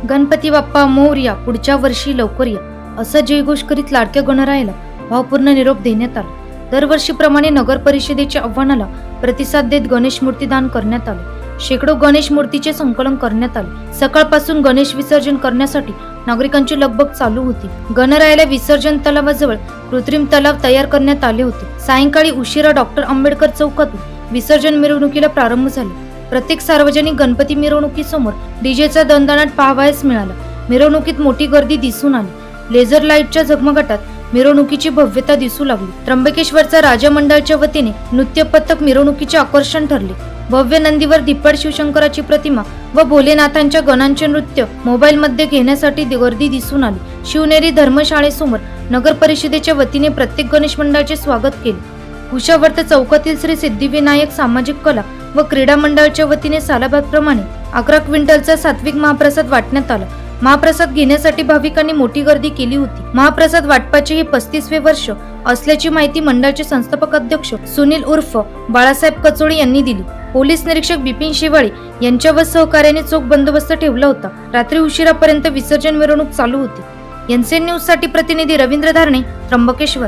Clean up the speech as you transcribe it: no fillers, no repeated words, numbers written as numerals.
गणपती बाप्पा मोरया, पुढच्या वर्षी लवकर या, असा जयघोष करीत लाडक्या गणरायाला भावपूर्ण निरोप देण्यात आला। दरवर्षीप्रमाणे नगर परिषदेच्या आव्हानाला प्रतिसाद देत गणेश मूर्ती दान करण्यात आले। शेकडो गणेश मूर्तीचे संकलन करण्यात आले। सकाळपासून गणेश विसर्जन करण्यासाठी नागरिकांची लगबग चालू होती। गणरायाला विसर्जन तलावाजवळ कृत्रिम तलाव तयार करण्यात आले होते। सायंकाळी उशिरा डॉक्टर आंबेडकर चौकातून विसर्जन मिरवणुकीला प्रारंभ झाला। प्रत्येक सार्वजनिक गणपती मिरवणुकीसमोर डीजेचा दणदणाट पाहावयास मिळाला। मिरवणुकीत मोठी गर्दी दिसून आली। लेझर लाईटच्या झगमगाटात मिरवणुकीची भव्यता दिसू लागली। त्र्यंबकेश्वरचा राजा मंडळाच्या वतीने नृत्य पथक मिरवणुकीचे आकर्षण ठरले। भव्य नंदीवर दिप्पाड शिवशंकराची प्रतिमा व भोलेनाथांच्या गणांचे नृत्य मोबाईलमध्ये घेण्यासाठी गर्दी दिसून आली। शिवनेरी धर्मशाळेसमोर नगर परिषदेच्या वतीने प्रत्येक गणेश मंडळाचे स्वागत केले। कुशावर्त चौकातील श्री सिद्धिविनायक सामाजिक कला व क्रीडा मंडळाच्या वतीने सालाबादप्रमाणे 11 क्विंटलचा सात्विक महाप्रसाद वाटण्यात आला। महाप्रसाद घेण्यासाठी भाविकांनी मोठी गर्दी केली होती। महाप्रसाद वाटपाचे हे 35वे वर्ष असल्याची माहिती मंडळाचे संस्थापक अध्यक्ष सुनील उर्फ बाळासाहेब कचोळी यांनी दिली। पोलीस निरीक्षक बिपिन शिवाळे यांच्या व सहकार्याने चोख बंदोबस्त ठेवला होता। रात्री उशिरापर्यंत विसर्जन मिरवणूक चालू होती। एनसीएन न्यूज साठी प्रतिनिधी रवींद्र धारणे, त्र्यंबकेश्वर।